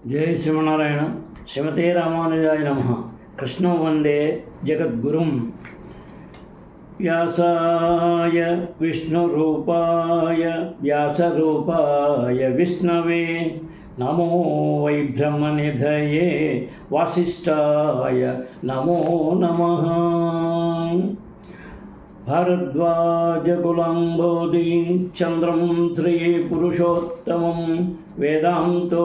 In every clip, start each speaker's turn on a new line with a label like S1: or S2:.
S1: జై శ్రీమన్నారాయణ. శ్రీమతే రామానుజాయ నమః. కృష్ణం వందే జగద్గురుం. వ్యాసాయ విష్ణురూపాయ వ్యాసరూపాయ విష్ణవే నమో వై బ్రహ్మనిధయే వాసిష్ఠాయ నమో నమః. భారద్వాజకులంబోధి చంద్రం శ్రీ పురుషోత్తమం వేదాంతో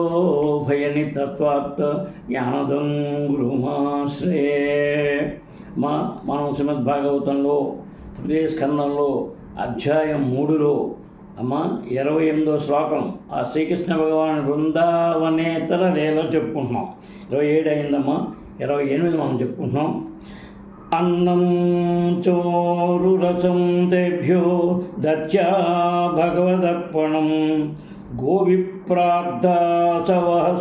S1: భయనితత్వాత్ జ్ఞానదం గురుమాశ్రే. మనం శ్రీమద్భాగవతంలో తృతీయ స్కందంలో అధ్యాయం 3లో 28వ శ్లోకం ఆ శ్రీకృష్ణ భగవాన్ బృందావనేతర లీల చెప్పుకుంటున్నాం. 27 అయిందమ్మా, 28 మనం చెప్పుకుంటున్నాం. అన్నం చోరు రసం తేభ్యో దత్యా భగవదర్పణం గోవిప్రార్థాసవ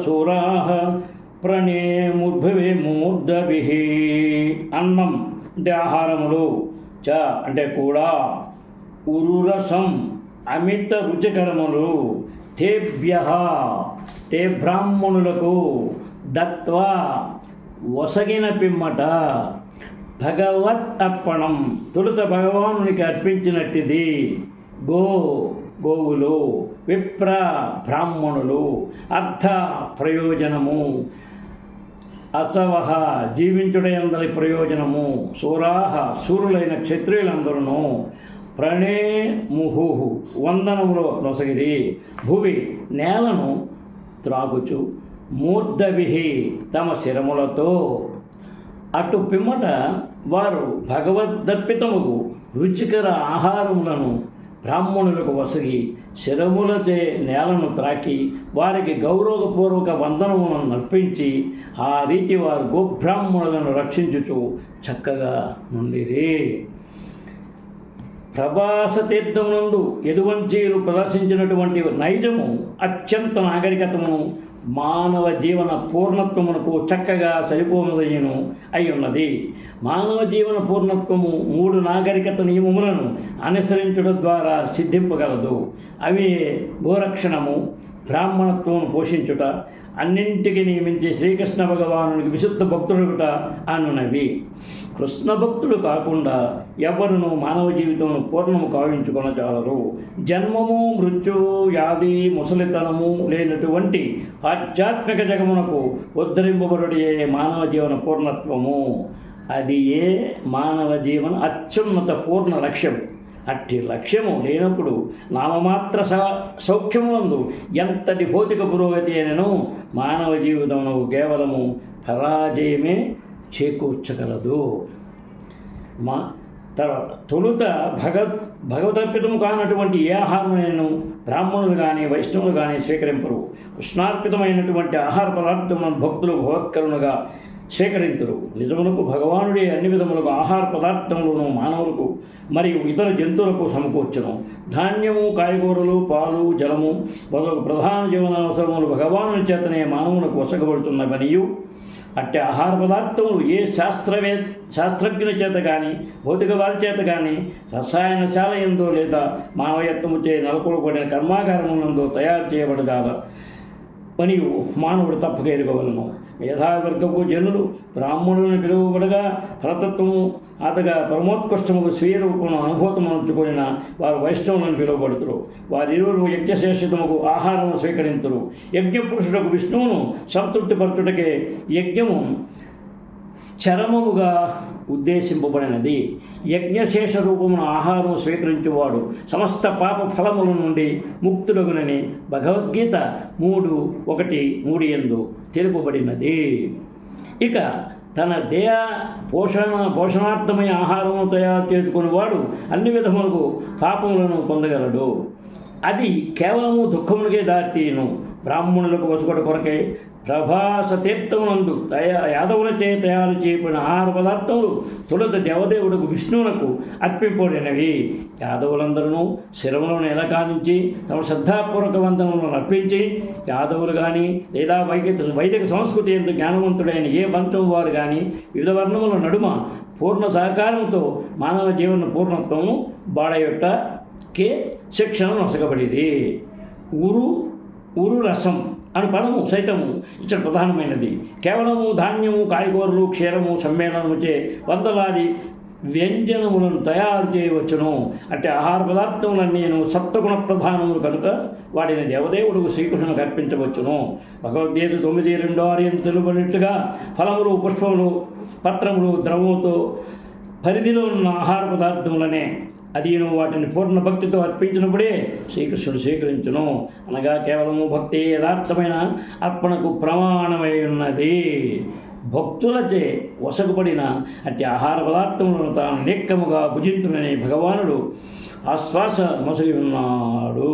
S1: సురాః ప్రణేముద్భవే మూర్ధభిః. అన్నం అంటే ఆహారములు, చ అంటే కూడా, ఉరురసం అమిత రుచికరములు, తేభ్యః తే బ్రాహ్మణులకు, దత్వా వసగిన పిమ్మట, భగవత్ అర్పణం తొలుత భగవానునికి అర్పించినట్టిది. గోవులు, విప్ర బ్రాహ్మణులు, అర్థ ప్రయోజనము, అసవహ జీవించుటయందరి ప్రయోజనము, సూరాహ సూరులైన క్షత్రియులందరూ, ప్రణేముహు వందనములో నొసగిరి, భువి నేలను త్రాగుచు, మూర్ధభి తమ శిరములతో, అటు పిమ్మట వారు భగవద్దర్పితముకు రుచికర ఆహారములను బ్రాహ్మణులకు వసగి శిరములతే నేలను త్రాకి వారికి గౌరవపూర్వక వందనములను నర్పించి ఆ రీతి వారు గోబ్రాహ్మణులను రక్షించుచు చక్కగా నుండిరి. ప్రభాస తీర్థమునందు యదువంశీయులు ప్రదర్శించినటువంటి నైజము అత్యంత నాగరికతమును మానవ జీవన పూర్ణత్వమునకు చక్కగా సరిపోనదయ్యను అయి ఉన్నది. మానవ జీవన పూర్ణత్వము 3 నాగరికత నియమములను అనుసరించడం ద్వారా సిద్ధింపగలదు. అవి గోరక్షణము, బ్రాహ్మణత్వమును పోషించుట, అన్నింటికి నియమించి శ్రీకృష్ణ భగవానునికి విశుద్ధ భక్తుడుట అనునవి. కృష్ణ భక్తుడు కాకుండా ఎవరును మానవ జీవితమును పూర్ణము కావించుకొనజాలరు. జన్మము, మృత్యువు, వ్యాధి, ముసలితనము లేనటువంటి ఆధ్యాత్మిక జగమునకు ఉద్ధరింపబడుటే మానవ జీవన పూర్ణత్వము. అది మానవ జీవన అత్యున్నత పూర్ణ లక్ష్యం. అట్టి లక్ష్యము లేనప్పుడు నామమాత్ర సౌఖ్యమునందు ఎంతటి భౌతిక పురోగతి అయినను మానవ జీవితమును కేవలము పరాజయమే చేకూర్చగలదు. తర్వాత తొలుత భగవదర్పితము కానటువంటి ఏ ఆహారమైనను బ్రాహ్మణులు కానీ వైష్ణవులు కానీ స్వీకరింపరు. కృష్ణార్పితమైనటువంటి ఆహార పదార్థములను భక్తులు భగవత్కరుణగా స్వీకరించరు. నిజమునకు భగవానుడే అన్ని విధములకు ఆహార పదార్థములను మానవులకు మరియు ఇతర జంతువులకు సమకూర్చును. ధాన్యము, కాయగూరలు, పాలు, జలము మొదలగు ప్రధాన జీవనావసరములు భగవానుని చేతనే మానవులకు వసగబడుతున్నవనియు, అట్టి ఆహార పదార్థములు ఏ శాస్త్రజ్ఞుని చేత కానీ భౌతికవారి చేత కానీ రసాయనశాల ఎందో లేదా మానవయత్వము చే నెలకొల్పబడిన కర్మాగారములందో తయారు చేయబడగాల మరియు మానవుడు తప్పక ఎరుగవలను. మేధావర్గపు జనులు బ్రాహ్మణులను పిలువబడగా ఫలతత్వము అతగా పరమోత్కృష్టముకు స్వీయ రూపమును అనుభూతమనుచుకొనిన వారు వైష్ణవులను పిలువబడుతురు. వారిరువురు యజ్ఞశేషితముకు ఆహారము స్వీకరింతురు. యజ్ఞపురుషులకు విష్ణువును సంతృప్తిపరచుటకే యజ్ఞము చరమముగా ఉద్దేశింపబడినది. యజ్ఞశేష రూపమున ఆహారం స్వీకరించేవాడు సమస్త పాప ఫలముల నుండి ముక్తుడగునని భగవద్గీత 3:1-3 యందు తెలుపబడినది. ఇక తన దేహ పోషణార్థమై ఆహారము తయారు చేసుకునేవాడు అన్ని విధములకు పాపములను పొందగలడు. అది కేవలము దుఃఖమునికే దారితీయును. బ్రాహ్మణులకు వసుకొట కొరకై ప్రభాస తీర్థమునందు యాదవులచే తయారు చేయబడిన ఆహార పదార్థములు తొలుత దేవదేవుడుకు విష్ణువునకు అర్పింపబడినవి. యాదవులందరూ శిరములను ఎలకానించి తమ శ్రద్ధాపూర్వక వందనములను అర్పించి, యాదవులు కానీ లేదా వైదిక సంస్కృతి ఎందు జ్ఞానవంతుడైన ఏ వంశం వారు కానీ వివిధ వర్ణముల నడుమ పూర్ణ సహకారంతో మానవ జీవన పూర్ణత్వము బాడయొట్టకే శిక్షణ నొసగబడింది. ఉరు రసం అను పదము సైతము ఇక్కడ ప్రధానమైనది. కేవలము ధాన్యము, కాయగూరలు, క్షీరము సమ్మేళనముచే వందలాది వ్యంజనములను తయారు చేయవచ్చును. అంటే ఆహార పదార్థములన్నీ సప్తగుణ ప్రధానములు కనుక వాటిని దేవదేవుడు శ్రీకృష్ణునికి అర్పించవచ్చును. భగవద్గీత 9:2-6 తెలుపబడినట్లుగా ఫలములు, పుష్పములు, పత్రములు, ద్రవముతో పరిధిలో ఉన్న ఆహార పదార్థములనే అదిను వాటిని పూర్ణ భక్తితో అర్పించినప్పుడే శ్రీకృష్ణుడు స్వీకరించును. అనగా కేవలము భక్తి యథార్థమైన అర్పణకు ప్రమాణమై ఉన్నది. భక్తులచే వసగుపడిన అట్టి ఆహార పదార్థములను తాను నేక్కముగా భుజించునని భగవానుడు ఆశ్వాస మొసగి ఉన్నాడు.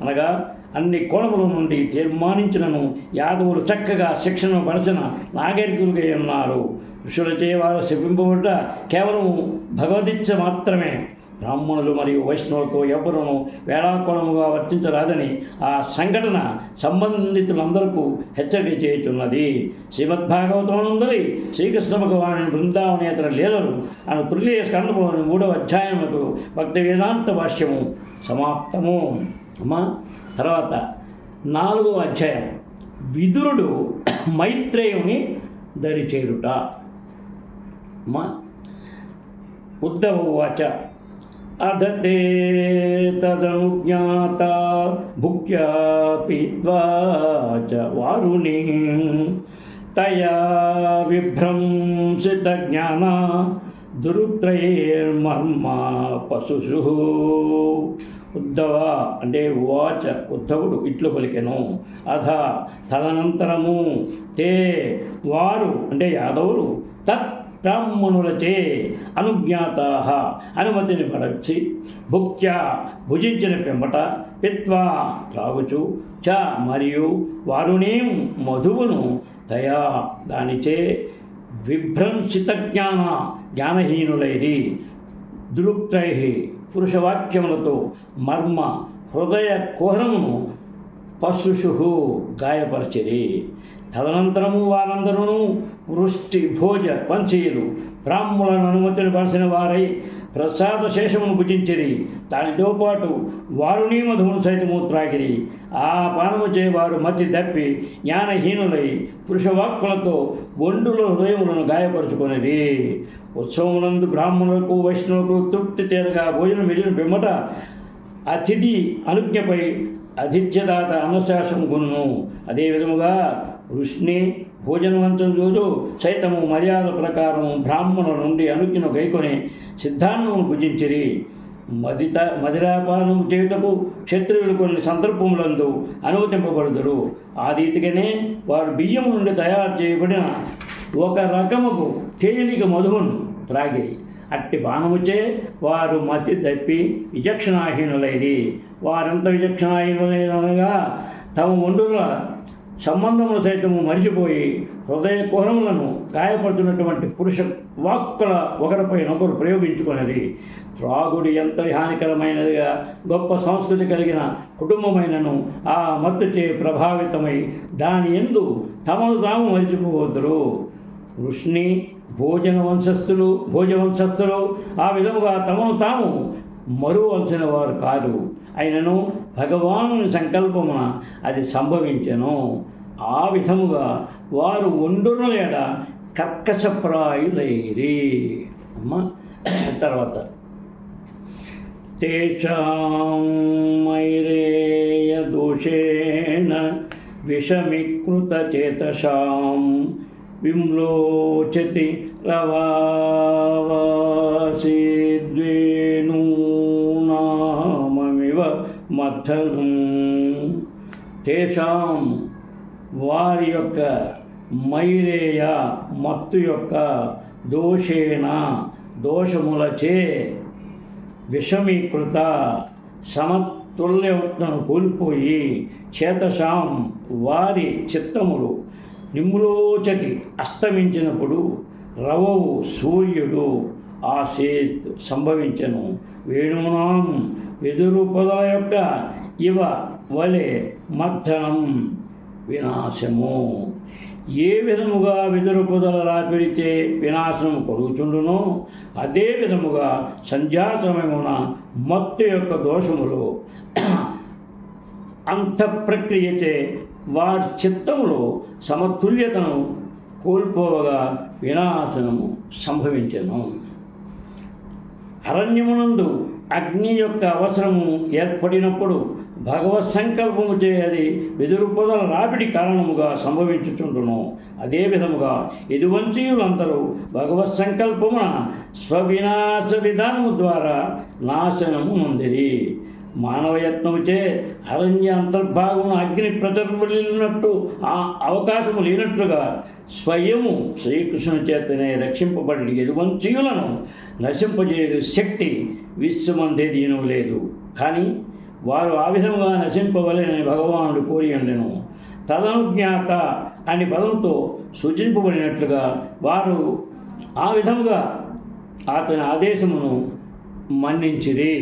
S1: అనగా అన్ని కోణముల నుండి తీర్మానించినను యాదవులు చక్కగా శిక్షణ పరచిన నాగరికులుగా ఉన్నారు. ఋషులచే వారు శపింపబడ్డ కేవలము భగవదీచ్ఛ మాత్రమే. బ్రాహ్మణులు మరియు వైష్ణవులతో ఎవరును వేళాకోళముగా వర్తించరాదని ఆ సంఘటన సంబంధితులందరికీ హెచ్చరిక చేయుచున్నది. శ్రీమద్భాగవతమునందలి శ్రీకృష్ణ భగవాను బృందావనేతర లీలలు అను తృతీయ స్కంధములోని 3వ అధ్యాయములకు భక్తి వేదాంత భాష్యము సమాప్తము. తర్వాత 4వ అధ్యాయం విదురుడు మైత్రేయుని దరిచేరుట. ఉద్ధవ ఉవాచ అధతే తదనుజ్ఞాత భుక్త్యా పీత్వా చ వారుణి తయా విభ్రంసిత జ్ఞాన దురుత్రైర్మర్మ పశుషు. ఉద్ధవ అంటే ఉవాచ ఉద్ధవుడు ఇట్లు పలికెను. అధ తదనంతరము తే వారు అంటే యాదవులు తత్ బ్రాహ్మణులచే అనుజ్ఞాతా అనుమతిని పడచి భుక్త్యా భుజించిన పిమ్మట పిత్వా త్రాగుచు చ మరియు వారునేం మధువును తయా దానిచే విభ్రంసిత జ్ఞానహీనులైరి దురుక్తై పురుషవాక్యములతో మర్మ హృదయ కుహరమును పశుషు గాయపరచిరి. తదనంతరము వారందరూ వృష్టి భోజ వంశీయులు బ్రాహ్మణులను అనుమతిని పరచిన వారై ప్రసాద శేషమును భుజించిరి. దానితో పాటు వారుని మధువును సైతము త్రాగిరి. ఆ పానముచే వారు మతి దప్పి జ్ఞానహీనులై పురుషవాక్కులతో ఒండుల హృదయములను గాయపరుచుకొనిరి. ఉత్సవమునందు బ్రాహ్మణులకు వైష్ణవులకు తృప్తి తీరగా భోజనం వెళ్ళిన పిమ్మట అతిథి అనుజ్ఞపై అతిథ్యదాత అన్నశాసనం కొను. అదే విధముగా వృష్ణి భోజనవంతం రోజు సైతము మర్యాద ప్రకారం బ్రాహ్మణుల నుండి అనుజ్ఞను గైకొని సిద్ధాన్నమును భుజించిరి. మదిరాపానము చేయుటకు క్షత్రియులు కొన్ని సందర్భములందు అనుమతింపబడుదురు. ఆ రీతిగానే వారు బియ్యం నుండి తయారు చేయబడిన ఒక రకముకు తేలిక మధువును త్రాగిరి. అట్టి పానముచే వారు మతి దప్పి విచక్షణాహీనులైరి. వారెంత విచక్షణాహీనులైనగా తమ ఒండుల సంబంధములు సైతము మరిచిపోయి హృదయ కుహరములను గాయపడుతున్నటువంటి పురుష వాక్కుల ఒకరిపైనొకరు ప్రయోగించుకున్నది. త్రాగుడు ఎంత హానికరమైనదిగా గొప్ప సంస్కృతి కలిగిన కుటుంబమైనను ఆ మత్తుచే ప్రభావితమై దాని యందు తమను తాము మరిచిపోవద్దురు. వృష్ణి భోజవంశస్థులు ఆ విధముగా తమను తాము మరువలసిన వారు కాదు. అయినను భగవానుని సంకల్పమున అది సంభవించెను. ఆ విధముగా వారు ఒండున లేడ కర్కశప్రాయులైరి. తర్వాత తేషాం మైరేయ దోషేణ విషమీకృత చేతసాం విమ్లోచతి రవాసి ద్వేణూనామమివ మథనం. తేషాం వారి యొక్క మైరేయ మత్తు యొక్క దోషేణ దోషములచే విషమీకృత సమతుల్యతను కోల్పోయి చేతసాం వారి చిత్తములు నిమ్ములోచటి అస్తమించినప్పుడు రవవు సూర్యుడు ఆసేత్ సంభవించెను. వేణునాం వెదురు పొదల యొక్క ఇవ వలె మర్ధనం వినాశము. ఏ విధముగా వెదురు పొదల రాపిడితే వినాశనము కలుగుచుండునో అదే విధముగా సంధ్యాసమయమున మత్తు యొక్క దోషములు అంత ప్రక్రియచే వారి చిత్తములో సమతుల్యతను కోల్పోవగా వినాశనము సంభవించెను. అరణ్యమునందు అగ్ని యొక్క అవసరము ఏర్పడినప్పుడు భగవత్ సంకల్పము చేయది వెదురు పొదల రాపిడి కారణముగా సంభవించుచుండును. అదే విధముగా యదువంశీయులందరూ భగవత్ సంకల్పమున స్వవినాశ విధానము ద్వారా నాశనము నొందిరి. మానవయత్నముచే అరణ్య అంతర్భాగమున అగ్ని ప్రజ్వలిల్లినట్టు ఆ అవకాశము లేనట్లుగా స్వయము శ్రీకృష్ణుని చేతనే రక్షింపబడి యదువంశీయులను నశింపజేయ శక్తి విశ్వమందేదీనూ లేదు. కానీ వారు ఆ విధముగా నశింపవలెనని భగవానుడు కోరి ఉండెను. తదనుజ్ఞాత అని పదంతో సూచింపబడినట్లుగా వారు ఆ విధముగా అతని ఆదేశమును మన్నించిరి.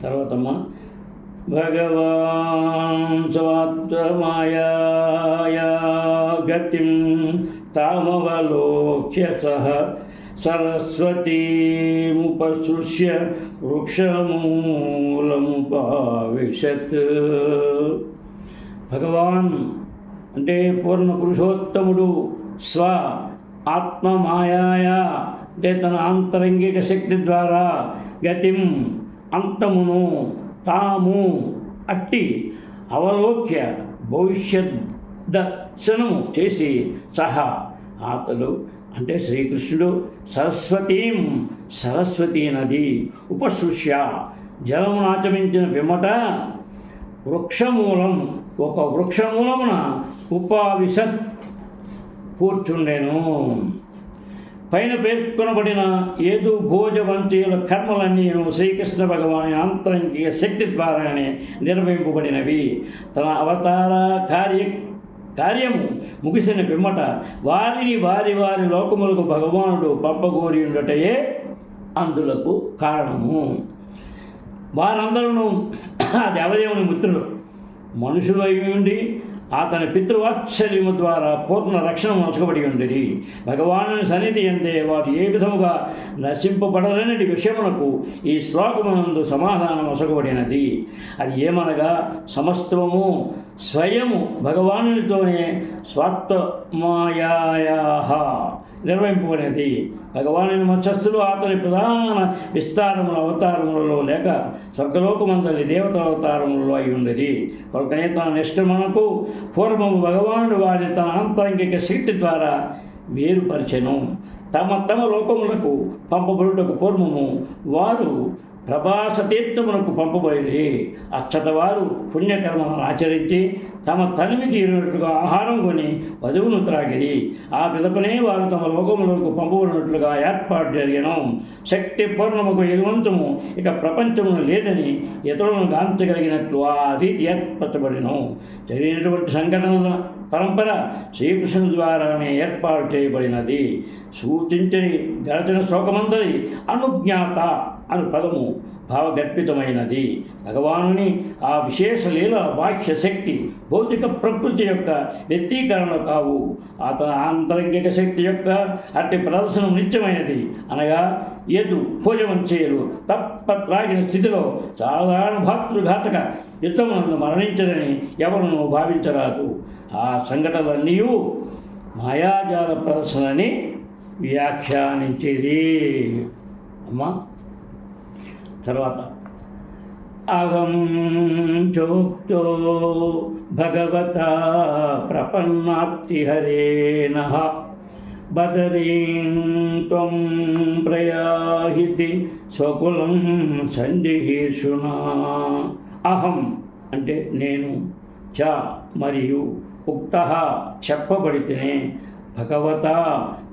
S1: తర్వాతమ్మ భగవాన్ స్వాత్మాయా గతిం తామవలోక్య సహ సరస్వతీముపసృశ్య వృక్షమూలముపావిశత్. భగవాన్ అంటే పూర్ణ పురుషోత్తముడు స్వ ఆత్మమాయా అంటే తన ఆంతరంగిక శక్తి ద్వారా గతిం అంతమును తాము అట్టి అవలోక్య భవిష్యత్ దర్శనము చేసి సహా అతడు అంటే శ్రీకృష్ణుడు సరస్వతీ నది ఉపసృశ్య జలమును ఆచమించిన పిమ్మట వృక్షమూలం ఒక వృక్షమూలమున ఉపావిశత్ కూర్చుండెను. పైన పేర్కొనబడిన ఏదు భోజ వంశీయుల కర్మలన్నీ శ్రీకృష్ణ భగవాని ఆంతరంగిక శక్తి ద్వారానే నిర్వహింపబడినవి. తన అవతార కార్యము ముగిసిన పిమ్మట వారిని వారి లోకములకు భగవానుడు పంపగోరి ఉండటయే అందులకు కారణము. వారందరూ ఆ దేవదేవుని మిత్రులు మనుషులు అయి ఉండి అతని పితృవాత్సల్యము ద్వారా పూర్ణ రక్షణ నొసగబడి ఉండేది. భగవానుని సన్నిధి అందే వారు ఏ విధముగా నశింపబడలేని విషయమునకు ఈ శ్లోకమునందు సమాధానం నొసగబడినది. అది ఏమనగా సమస్తము స్వయము భగవానునితోనే స్వాత్మాయా నిర్వహింపబడినది. భగవానుని మత్స్యస్థులు అతని ప్రధాన విస్తారముల అవతారములలో లేక స్వర్గలోకమందలి దేవతల అవతారములలో అయి ఉండేది. కనుకనే తన నిష్క్రమణకు పూర్వము భగవానుడు వారిని తన ఆంతరంగిక శక్తి ద్వారా వేరుపరిచెను. తమ లోకములకు పంపబడుటకు పూర్వము వారు ప్రభాస తీర్థమునకు పంపబడి అచ్చట వారు పుణ్యకర్మలను ఆచరించి తమ తనివి తీరినట్లుగా ఆహారం కొని వధువును త్రాగిరి. ఆ పిదపనే వారు తమ లోకములకు పంపబడినట్లుగా ఏర్పాటు జరిగను. శక్తి పూర్ణముకు యదువంశము ఇక ప్రపంచమును లేదని ఇతరులను గాంచగలిగినట్లు ఆ రీతి ఏర్పరచబడిను. జరిగినటువంటి సంఘటనల పరంపర శ్రీకృష్ణుని ద్వారానే ఏర్పాటు చేయబడినది. సూచించని గడచిన శ్లోకమందరి అనుజ్ఞాత అను పదము భావగర్భితమైనది. భగవానుని ఆ విశేష లీల బాహ్య శక్తి భౌతిక ప్రకృతి యొక్క వ్యక్తీకరణ కావు. అతని ఆంతరంగిక శక్తి యొక్క అట్టి ప్రదర్శనం నిత్యమైనది. అనగా యదు భోజవంశీయులు తప్ప త్రాగిన స్థితిలో సాధారణ భాతృఘాతక యుద్ధమునందు మరణించరని ఎవరునూ భావించరాదు. ఆ సంఘటనలన్నీ మాయాజాల ప్రదర్శనని వ్యాఖ్యానించేది. అమ్మా తర్వాత అహం చోక్తో భగవతా ప్రపన్నార్తిహరేణః బదరీం త్వం ప్రయాహితి స్వకులం సందిహీషునా. అహం అంటే నేను, చ మరియు ఉక్త చెప్పబడితేనే భగవత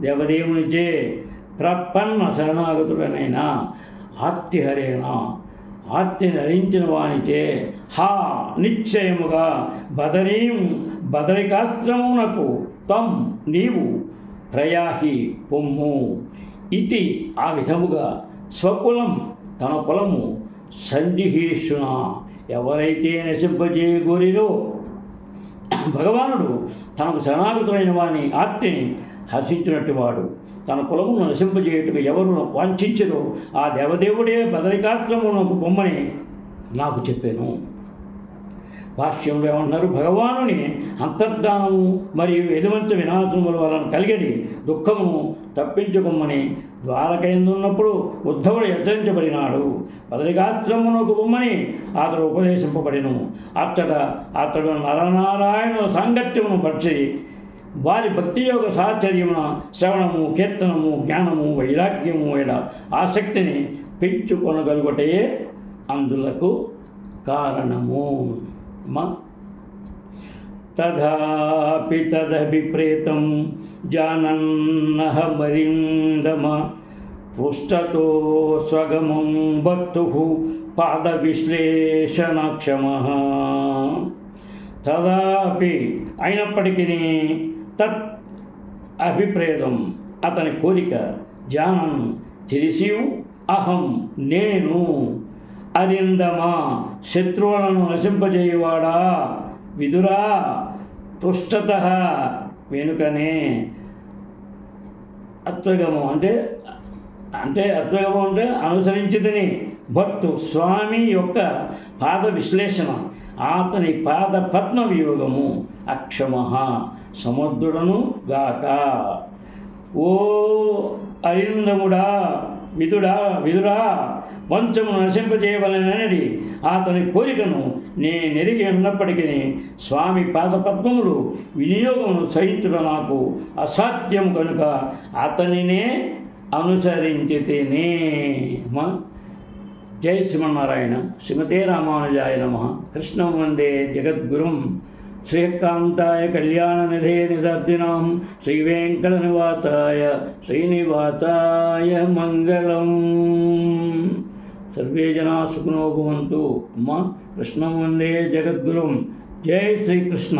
S1: దేవదేవునిచే ప్రపన్న శరణాగతుడనైనా ఆర్తిహరేణ ఆర్తిని హరించిన వానిచే హా నిశ్చయముగా బదరికాశ్రమునకు తం నీవు ప్రయాహి పొమ్ము. ఇది ఆ విధముగా స్వకులం తన కులము సంజిహీషున ఎవరైతే నశింపజేయగోరిరో భగవానుడు తనకు శరణాగతులైన వాని ఆర్తిని హర్షించినట్టు వాడు తన కులమును నశింపజేయుటకు ఎవరు వాంఛించరో ఆ దేవదేవుడే బదరికాశ్రమునకు పొమ్మని నాకు చెప్పాను. భాష్యంలో ఏమంటున్నారు, భగవానుని అంతర్ధానము మరియు యజమంచ వినాశముల వలన కలిగడి దుఃఖమును తప్పించుకొమ్మని ద్వారకయందున్నప్పుడు ఉద్ధవుడు హెచ్చరించబడినాడు. బదరికాశ్రమమునకు బొమ్మని అతడు ఉపదేశింపబడిను. అతడు నరనారాయణుల సాంగత్యమును పరిచి వారి భక్తియోగ సాహచర్యమున శ్రవణము, కీర్తనము, జ్ఞానము, వైరాగ్యము ఎడ ఆసక్తిని పెంచుకొనగలుగుటే అందులకు కారణము. తథాపి తదభిప్రేతం జానన్నహమరిందమ పృష్టతో స్వగమం భక్తు పాద విశ్లేషణక్షమః. తదాపి అయినప్పటికీ తత్ అభిప్రేతం అతని కోరిక జానన్ తెలిసియు అహం నేను అరిందమ శత్రువులను నశింపజేయువాడా విదురా పృష్ఠత వెనుకనే అత్వగమం అంటే అత్వగమం అంటే అనుసరించితిని భక్తు స్వామి యొక్క పాద విశ్లేషణ అతని పాద పద్మ వియోగము అక్షమ సముద్రుడను గాక. ఓ అరిందముడా విదురా వంచమును నశింపజేయవలనని అతని కోరికను నేనెరిగి ఉన్నప్పటికీ స్వామి పాదపద్మములు వినియోగమును సహించుట నాకు అసాధ్యం కనుక అతనినే అనుసరించితేనే. జై శ్రీమన్నారాయణ. శ్రీమతే రామానుజాయ నమః. కృష్ణం వందే జగద్గురుం. శ్రీకాంతాయ కళ్యాణనిధే నిదర్దినాం శ్రీనివాసాయ మంగళం. సర్వే జనా సుఖినో భవంతు. కృష్ణం వందే జగద్గురుం. జై శ్రీకృష్ణ.